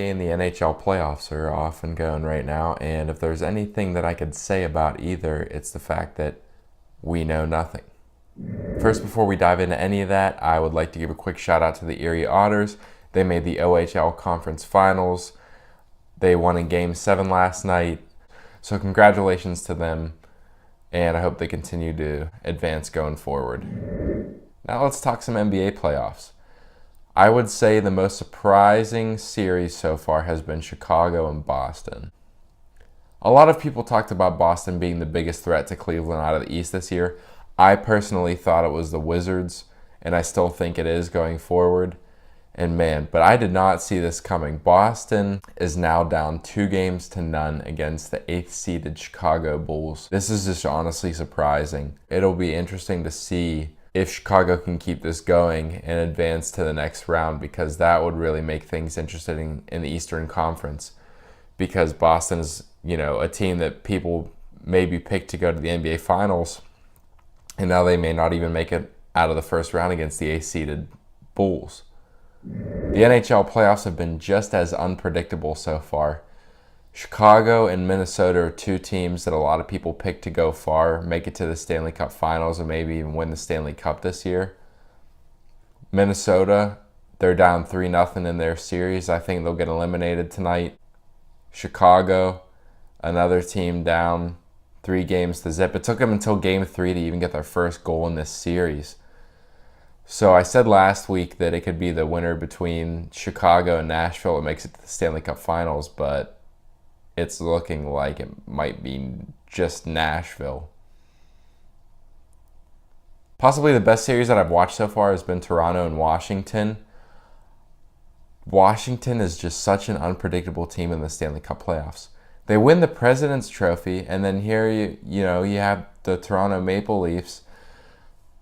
NBA and the NHL playoffs are off and going right now, and if there's anything that I could say about either, it's the fact that we know nothing. First, before we dive into any of that, I would like to give a quick shout out to the Erie Otters. They made the OHL Conference Finals. They won in Game 7 last night, so congratulations to them, and I hope they continue to advance going forward. Now let's talk some NBA playoffs. I would say the most surprising series so far has been Chicago and Boston. A lot of people talked about Boston being the biggest threat to Cleveland out of the East this year. I personally thought it was the Wizards, and I still think it is going forward. And man, but I did not see this coming. Boston is now down 2-0 against the 8th-seeded Chicago Bulls. This is just honestly surprising. It'll be interesting to see if Chicago can keep this going and advance to the next round, because that would really make things interesting in the Eastern Conference, because Boston is, a team that people maybe picked to go to the NBA Finals, and now they may not even make it out of the first round against the 8th-seeded Bulls. The NHL playoffs have been just as unpredictable so far. Chicago and Minnesota are two teams that a lot of people picked to go far, make it to the Stanley Cup Finals, and maybe even win the Stanley Cup this year. Minnesota, they're down 3-0 in their series. I think they'll get eliminated tonight. Chicago, another team down 3-0. It took them until Game 3 to even get their first goal in this series. So I said last week that it could be the winner between Chicago and Nashville that makes it to the Stanley Cup Finals, but it's looking like it might be just Nashville. Possibly the best series that I've watched so far has been Toronto and Washington. Washington is just such an unpredictable team in the Stanley Cup playoffs. They win the President's Trophy, and then here you have the Toronto Maple Leafs.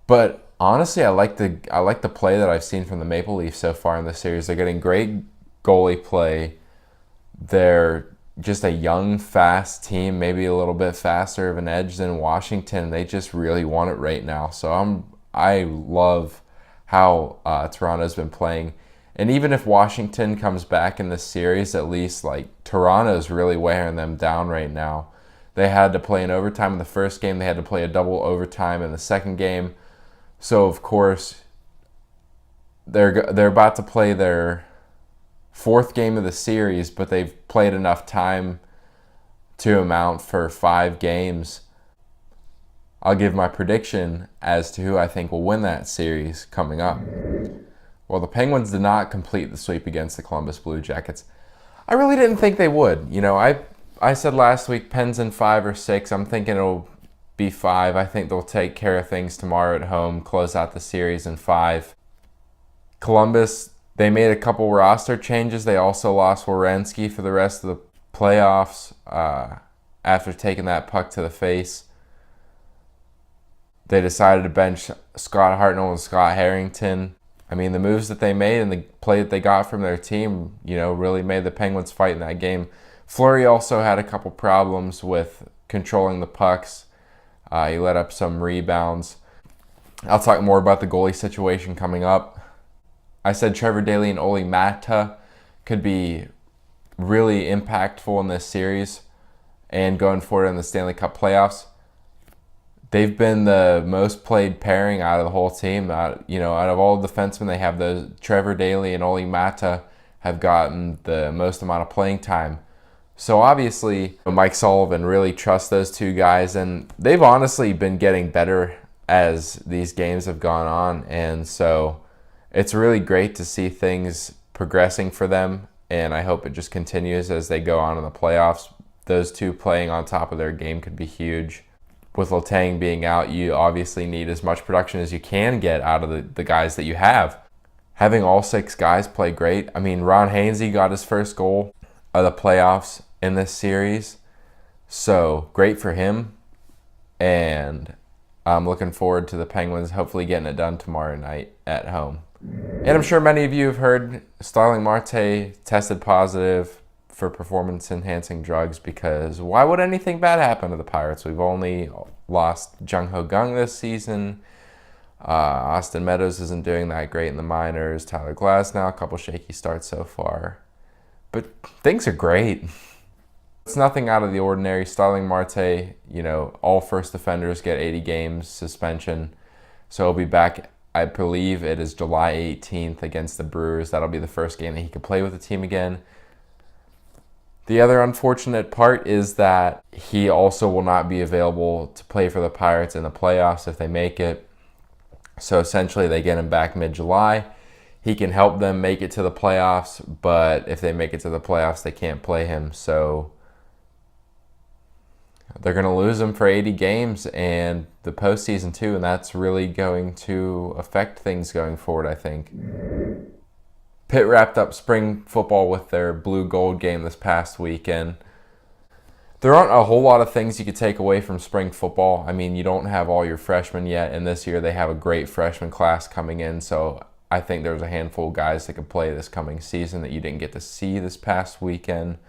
But honestly, I like the play that I've seen from the Maple Leafs so far in the series. They're getting great goalie play. They're just a young, fast team, maybe a little bit faster of an edge than Washington. They just really want it right now. So I love how Toronto's been playing. And even if Washington comes back in this series, at least Toronto's really wearing them down right now. They had to play in overtime in the first game. They had to play a double overtime in the second game. So of course they're about to play their fourth game of the series, but they've played enough time to amount for 5 games. I'll give my prediction as to who I think will win that series coming up. Well, the Penguins did not complete the sweep against the Columbus Blue Jackets. I really didn't think they would. I said last week Pens in 5 or 6. I'm thinking it'll be 5. I think they'll take care of things tomorrow at home, close out the series in 5. Columbus, they made a couple roster changes. They also lost Werenski for the rest of the playoffs after taking that puck to the face. They decided to bench Scott Hartnell and Scott Harrington. I mean, the moves that they made and the play that they got from their team, really made the Penguins fight in that game. Fleury also had a couple problems with controlling the pucks. He let up some rebounds. I'll talk more about the goalie situation coming up. I said Trevor Daley and Olli Maatta could be really impactful in this series and going forward in the Stanley Cup playoffs. They've been the most played pairing out of the whole team. Out of all the defensemen they have, those Trevor Daley and Olli Maatta have gotten the most amount of playing time. So obviously, Mike Sullivan really trusts those two guys, and they've honestly been getting better as these games have gone on, and so it's really great to see things progressing for them, and I hope it just continues as they go on in the playoffs. Those two playing on top of their game could be huge. With Letang being out, you obviously need as much production as you can get out of the guys that you have. Having all 6 guys play great. I mean, Ron Hainsey got his first goal of the playoffs in this series, so great for him, and I'm looking forward to the Penguins hopefully getting it done tomorrow night at home. And I'm sure many of you have heard Starling Marte tested positive for performance-enhancing drugs, because why would anything bad happen to the Pirates? We've only lost Jung Ho Kang this season. Austin Meadows isn't doing that great in the minors. Tyler Glasnow, a couple shaky starts so far. But things are great. It's nothing out of the ordinary. Starling Marte, all first offenders get 80 games suspension. So he'll be back, I believe it is July 18th against the Brewers. That'll be the first game that he could play with the team again. The other unfortunate part is that he also will not be available to play for the Pirates in the playoffs if they make it. So essentially they get him back mid-July. He can help them make it to the playoffs, but if they make it to the playoffs, they can't play him. So they're going to lose him for 80 games and the postseason too, and that's really going to affect things going forward, I think. Pitt wrapped up spring football with their blue-gold game this past weekend. There aren't a whole lot of things you could take away from spring football. I mean, you don't have all your freshmen yet, and this year they have a great freshman class coming in, so I think there's a handful of guys that could play this coming season that you didn't get to see this past weekend.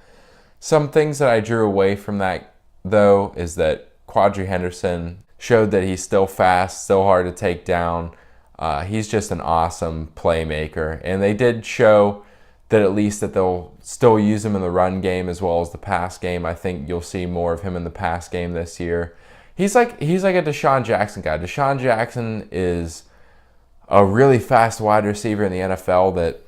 Some things that I drew away from that, though, is that Quadri Henderson showed that he's still fast, still hard to take down. He's just an awesome playmaker. And they did show that at least that they'll still use him in the run game as well as the pass game. I think you'll see more of him in the pass game this year. He's like a Deshaun Jackson guy. Deshaun Jackson is a really fast wide receiver in the NFL that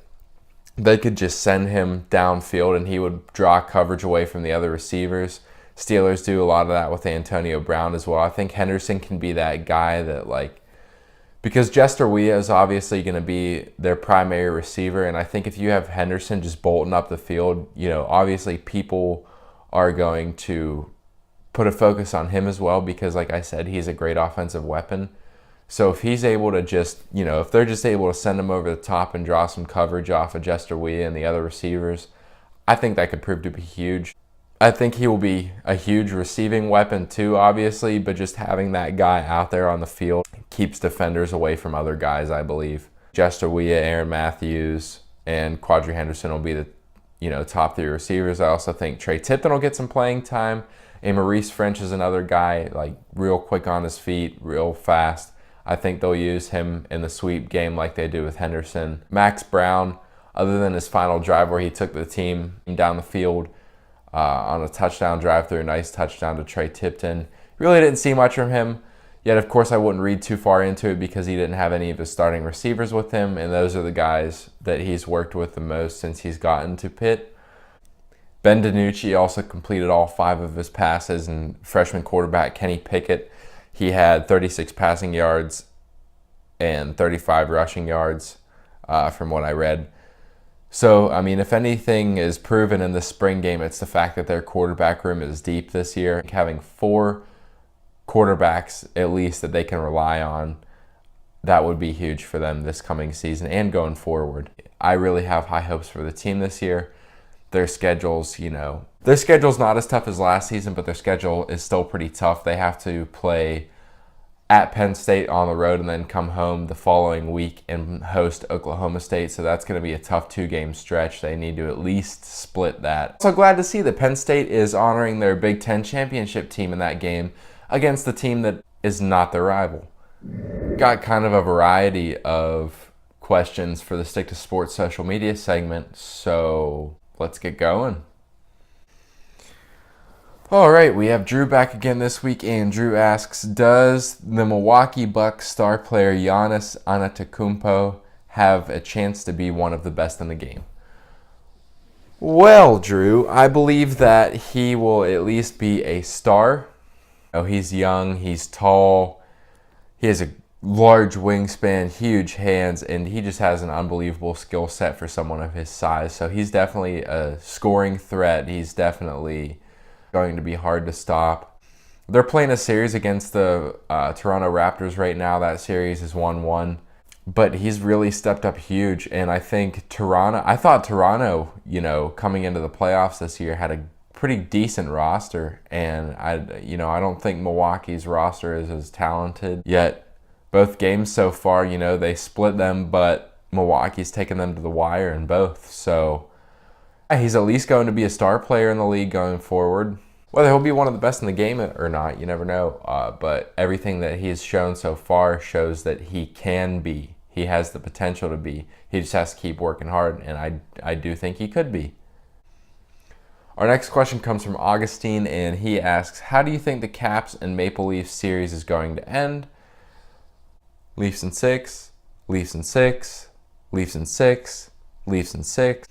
they could just send him downfield and he would draw coverage away from the other receivers. Steelers do a lot of that with Antonio Brown as well. I think Henderson can be that guy that, because Jester Weah is obviously going to be their primary receiver, and I think if you have Henderson just bolting up the field, obviously people are going to put a focus on him as well because, like I said, he's a great offensive weapon. So if he's able to just, if they're just able to send him over the top and draw some coverage off of Jester Weah and the other receivers, I think that could prove to be huge. I think he will be a huge receiving weapon too, obviously, but just having that guy out there on the field keeps defenders away from other guys, I believe. Jester Weah, Aaron Matthews, and Quadri Henderson will be the top three receivers. I also think Trey Tipton will get some playing time. And Maurice French is another guy, real quick on his feet, real fast. I think they'll use him in the sweep game like they do with Henderson. Max Brown, other than his final drive where he took the team down the field, on a touchdown drive through a nice touchdown to Trey Tipton. Really didn't see much from him, yet of course I wouldn't read too far into it because he didn't have any of his starting receivers with him, and those are the guys that he's worked with the most since he's gotten to Pitt. Ben DiNucci also completed all 5 of his passes, and freshman quarterback Kenny Pickett, he had 36 passing yards and 35 rushing yards from what I read. So, I mean, if anything is proven in this spring game, it's the fact that their quarterback room is deep this year. Having 4 quarterbacks, at least, that they can rely on, that would be huge for them this coming season and going forward. I really have high hopes for the team this year. Their schedule's not as tough as last season, but their schedule is still pretty tough. They have to play at Penn State on the road and then come home the following week and host Oklahoma State. So that's going to be a tough 2-game stretch. They need to at least split that. So glad to see that Penn State is honoring their Big Ten championship team in that game against the team that is not their rival. Got kind of a variety of questions for the Stick to Sports social media segment. So let's get going. All right, we have Drew back again this week, and Drew asks, does the Milwaukee Bucks star player Giannis Antetokounmpo have a chance to be one of the best in the game? Well, Drew, I believe that he will at least be a star. He's young, he's tall, he has a large wingspan, huge hands, and he just has an unbelievable skill set for someone of his size. So he's definitely a scoring threat. He's definitely going to be hard to stop. They're playing a series against the Toronto Raptors right now. That series is 1-1. But he's really stepped up huge. And I think I thought Toronto, coming into the playoffs this year had a pretty decent roster. And I don't think Milwaukee's roster is as talented yet. Both games so far, they split them, but Milwaukee's taken them to the wire in both. So he's at least going to be a star player in the league going forward. Whether he'll be one of the best in the game or not, you never know. But everything that he's shown so far shows that he can be. He has the potential to be. He just has to keep working hard, and I do think he could be. Our next question comes from Augustine, and he asks, how do you think the Caps and Maple Leafs series is going to end? Leafs in 6, Leafs in 6, Leafs in 6, Leafs in 6.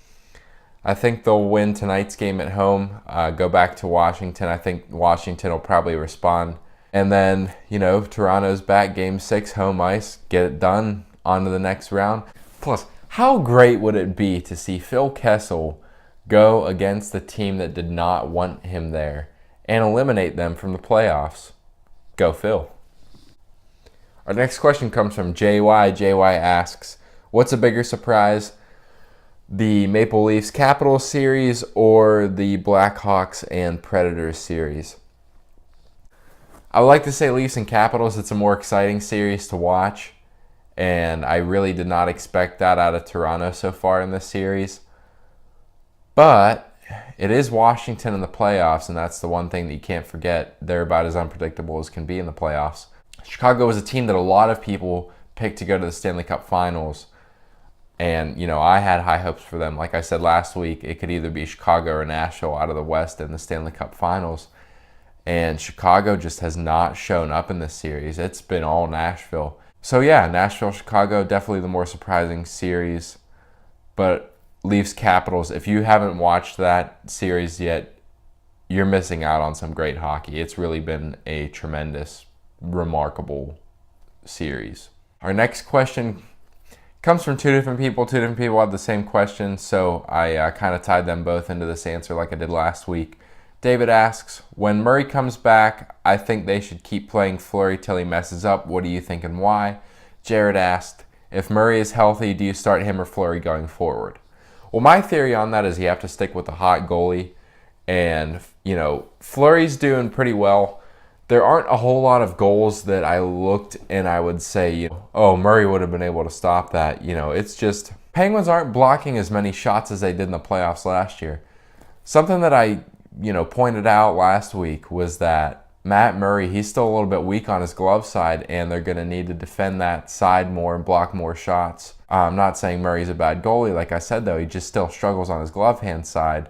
I think they'll win tonight's game at home, go back to Washington. I think Washington will probably respond. And then, Toronto's back, game 6, home ice, get it done, on to the next round. Plus, how great would it be to see Phil Kessel go against the team that did not want him there and eliminate them from the playoffs? Go Phil. Our next question comes from JY. JY asks, what's a bigger surprise, the Maple Leafs Capitals series or the Blackhawks and Predators series? I would like to say Leafs and Capitals. It's a more exciting series to watch, and I really did not expect that out of Toronto so far in this series. But it is Washington in the playoffs, and that's the one thing that you can't forget. They're about as unpredictable as can be in the playoffs. Chicago was a team that a lot of people picked to go to the Stanley Cup Finals. And, I had high hopes for them. Like I said last week, it could either be Chicago or Nashville out of the West in the Stanley Cup Finals. And Chicago just has not shown up in this series. It's been all Nashville. So, yeah, Nashville-Chicago, definitely the more surprising series. But Leafs Capitals, if you haven't watched that series yet, you're missing out on some great hockey. It's really been a tremendous, remarkable series. Our next question comes from two different people. Two different people have the same question, so I kind of tied them both into this answer like I did last week. David asks, when Murray comes back, I think they should keep playing Fleury till he messes up. What do you think and why? Jared asked, if Murray is healthy, do you start him or Fleury going forward? Well, my theory on that is you have to stick with the hot goalie. And, Fleury's doing pretty well. There aren't a whole lot of goals that I looked and I would say, Murray would have been able to stop that. It's just Penguins aren't blocking as many shots as they did in the playoffs last year. Something that I, pointed out last week was that Matt Murray, he's still a little bit weak on his glove side, and they're going to need to defend that side more and block more shots. I'm not saying Murray's a bad goalie. Like I said, though, he just still struggles on his glove hand side.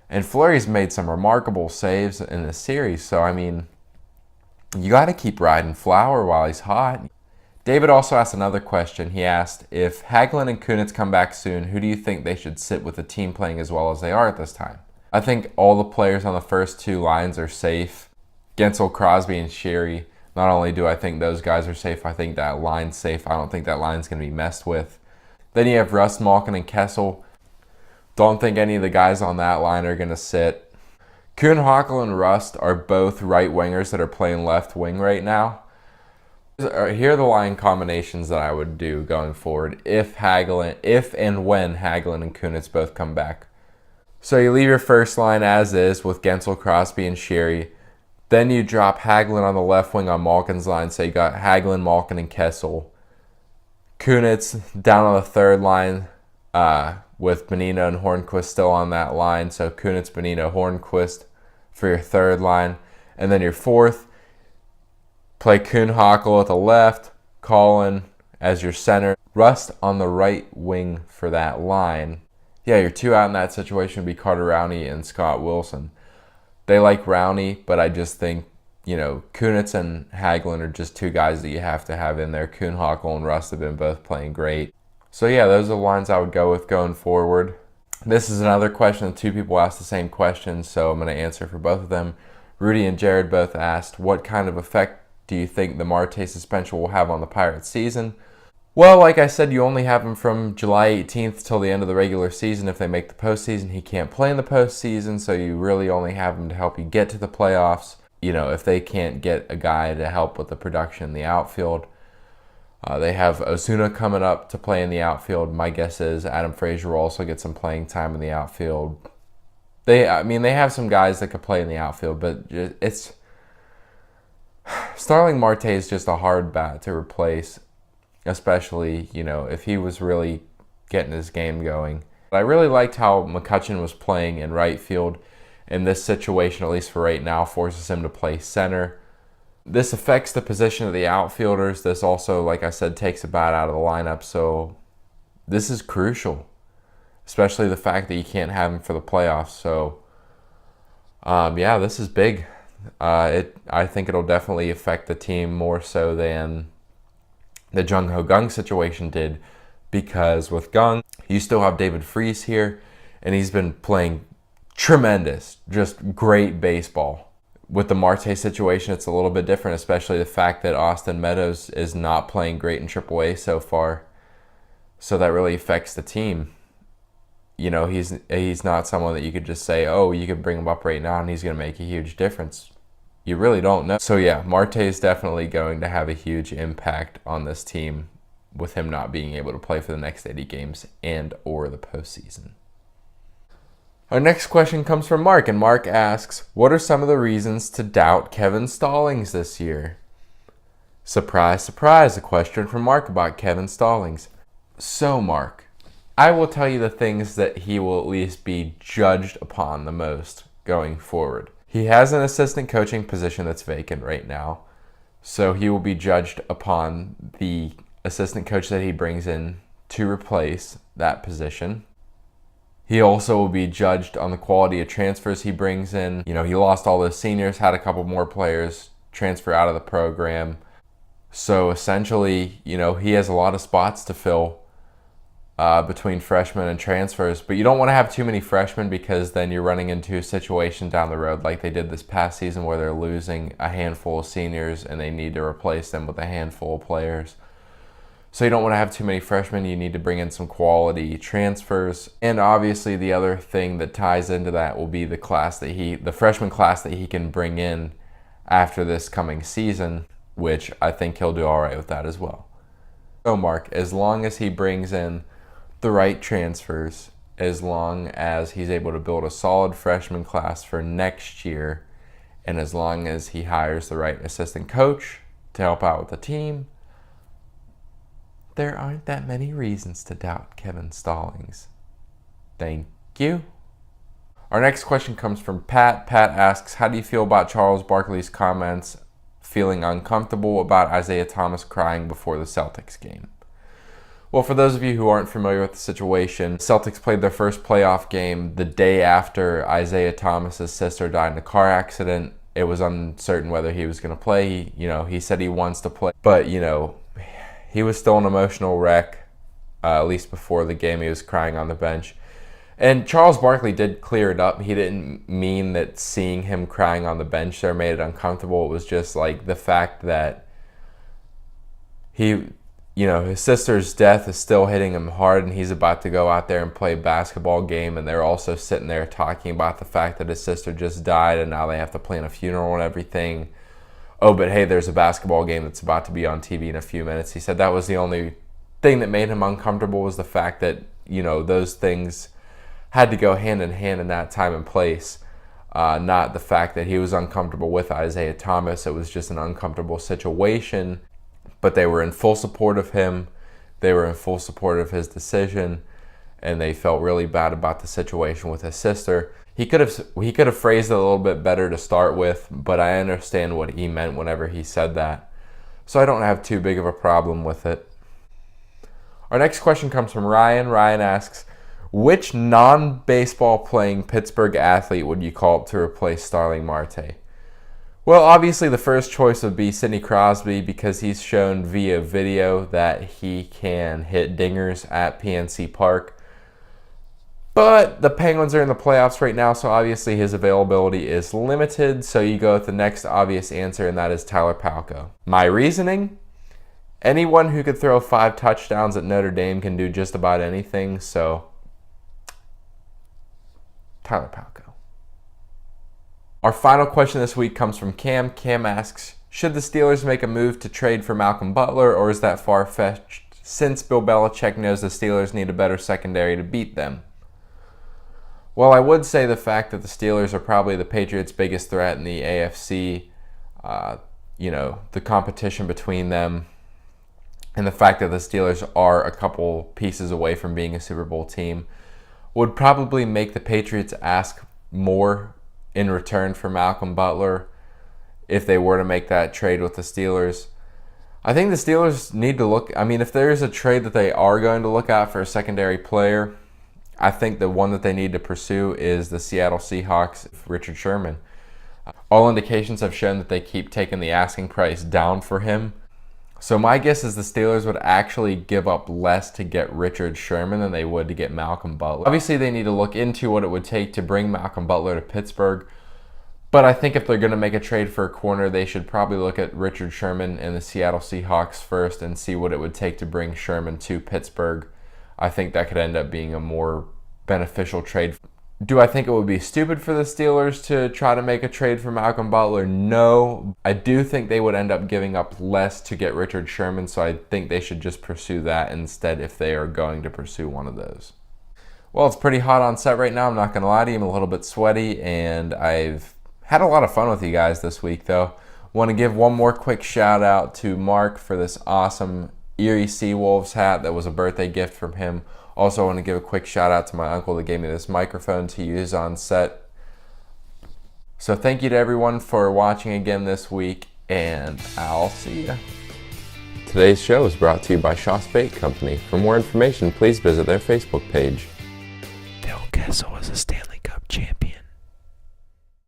And Fleury's made some remarkable saves in this series. So, you got to keep riding Flower while he's hot. David also asked another question. He asked, if Hagelin and Kunitz come back soon, who do you think they should sit with the team playing as well as they are at this time? I think all the players on the first two lines are safe. Gensel, Crosby, and Sherry. Not only do I think those guys are safe, I think that line's safe. I don't think that line's going to be messed with. Then you have Rust, Malkin, and Kessel. Don't think any of the guys on that line are going to sit. Kuhn, Hackl, and Rust are both right wingers that are playing left wing right now. Here are the line combinations that I would do going forward if and when Hagelin and Kunitz both come back. So you leave your first line as is with Gensel, Crosby, and Sherry. Then you drop Hagelin on the left wing on Malkin's line. So you got Hagelin, Malkin, and Kessel. Kunitz down on the third line with Bonino and Hornquist still on that line. So Kunitz, Bonino, Hornquist for your third line. And then your fourth, play Kuhn, Hackl at the left, Colin as your center, Rust on the right wing for that line. Yeah, your two out in that situation would be Carter Rowney and Scott Wilson. They like Rowney, but I just think, Kunitz and Hagelin are just two guys that you have to have in there. Kuhn, Hackl, and Rust have been both playing great. So yeah, those are the lines I would go with going forward. This is another question that two people asked the same question, so I'm going to answer for both of them. Rudy and Jared both asked, what kind of effect do you think the Marte suspension will have on the Pirates season? Well, like I said, you only have him from July 18th till the end of the regular season. If they make the postseason, he can't play in the postseason, so you really only have him to help you get to the playoffs. If they can't get a guy to help with the production in the outfield. They have Ozuna coming up to play in the outfield. My guess is Adam Frazier will also get some playing time in the outfield. They have some guys that could play in the outfield, but it's Starling Marte is just a hard bat to replace, especially, if he was really getting his game going. I really liked how McCutchen was playing in right field in this situation, at least for right now, forces him to play center. This affects the position of the outfielders. This also, like I said, takes a bat out of the lineup, so this is crucial, especially the fact that you can't have him for the playoffs. So Yeah, this is big. I think it'll definitely affect the team more so than the Jung Ho Gung situation did, because with Gung, you still have David Freese here, and he's been playing tremendous, just great baseball. With the Marte situation, it's a little bit different, especially the fact that Austin Meadows is not playing great in AAA so far. So that really affects the team. You know, he's not someone that you could just say, oh, you could bring him up right now and he's going to make a huge difference. You really don't know. So yeah, Marte is definitely going to have a huge impact on this team with him not being able to play for the next 80 games and or the postseason. Our next question comes from Mark, and Mark asks, what are some of the reasons to doubt Kevin Stallings this year? Surprise, surprise, a question from Mark about Kevin Stallings. So Mark, I will tell you the things that he will at least be judged upon the most going forward. He has an assistant coaching position that's vacant right now, so he will be judged upon the assistant coach that he brings in to replace that position. He also will be judged on the quality of transfers he brings in. You know, he lost all those seniors, had a couple more players transfer out of the program. So essentially, you know, he has a lot of spots to fill between freshmen and transfers. But you don't want to have too many freshmen, because then you're running into a situation down the road like they did this past season where they're losing a handful of seniors and they need to replace them with a handful of players. So you don't want to have too many freshmen. You need to bring in some quality transfers. And obviously the other thing that ties into that will be the freshman class that he can bring in after this coming season, which I think he'll do all right with that as well. So Mark, as long as he brings in the right transfers, as long as he's able to build a solid freshman class for next year, and as long as he hires the right assistant coach to help out with the team, there aren't that many reasons to doubt Kevin Stallings. Thank you. Our next question comes from Pat. Pat asks, how do you feel about Charles Barkley's comments feeling uncomfortable about Isaiah Thomas crying before the Celtics game? Well, for those of you who aren't familiar with the situation, Celtics played their first playoff game the day after Isaiah Thomas's sister died in a car accident. It was uncertain whether he was going to play. He said he wants to play, but he was still an emotional wreck. At least before the game, he was crying on the bench. And Charles Barkley did clear it up. He didn't mean that seeing him crying on the bench there made it uncomfortable. It was just like the fact that his sister's death is still hitting him hard, and he's about to go out there and play a basketball game, and they're also sitting there talking about the fact that his sister just died and now they have to plan a funeral and everything. Oh, but hey, there's a basketball game that's about to be on TV in a few minutes. He said that was the only thing that made him uncomfortable, was the fact that, those things had to go hand in hand in that time and place. Not the fact that he was uncomfortable with Isaiah Thomas. It was just an uncomfortable situation, but they were in full support of him. They were in full support of his decision, and they felt really bad about the situation with his sister. He could have phrased it a little bit better to start with, but I understand what he meant whenever he said that. So I don't have too big of a problem with it. Our next question comes from Ryan. Ryan asks, which non-baseball playing Pittsburgh athlete would you call up to replace Starling Marte? Well, obviously the first choice would be Sidney Crosby, because he's shown via video that he can hit dingers at PNC Park. But the Penguins are in the playoffs right now, so obviously his availability is limited. So you go with the next obvious answer, and that is Tyler Palko. My reasoning? Anyone who could throw 5 touchdowns at Notre Dame can do just about anything, so Tyler Palko. Our final question this week comes from Cam. Cam asks, should the Steelers make a move to trade for Malcolm Butler, or is that far-fetched since Bill Belichick knows the Steelers need a better secondary to beat them? Well, I would say the fact that the Steelers are probably the Patriots' biggest threat in the AFC, the competition between them, and the fact that the Steelers are a couple pieces away from being a Super Bowl team, would probably make the Patriots ask more in return for Malcolm Butler if they were to make that trade with the Steelers. I think the Steelers need to look, if there's a trade that they are going to look at for a secondary player, I think the one that they need to pursue is the Seattle Seahawks, Richard Sherman. All indications have shown that they keep taking the asking price down for him. So my guess is the Steelers would actually give up less to get Richard Sherman than they would to get Malcolm Butler. Obviously, they need to look into what it would take to bring Malcolm Butler to Pittsburgh. But I think if they're going to make a trade for a corner, they should probably look at Richard Sherman and the Seattle Seahawks first and see what it would take to bring Sherman to Pittsburgh. I think that could end up being a more beneficial trade. Do I think it would be stupid for the Steelers to try to make a trade for Malcolm Butler? No. I do think they would end up giving up less to get Richard Sherman, so I think they should just pursue that instead if they are going to pursue one of those. Well, it's pretty hot on set right now. I'm not going to lie to you. I'm a little bit sweaty, and I've had a lot of fun with you guys this week, though. Want to give one more quick shout out to Mark for this awesome Erie Seawolves hat that was a birthday gift from him. Also, I want to give a quick shout out to my uncle that gave me this microphone to use on set. So thank you to everyone for watching again this week, and I'll see you. Today's show is brought to you by Shaw's Bait Company. For more information, please visit their Facebook page. Phil Kessel is a Stanley Cup champion.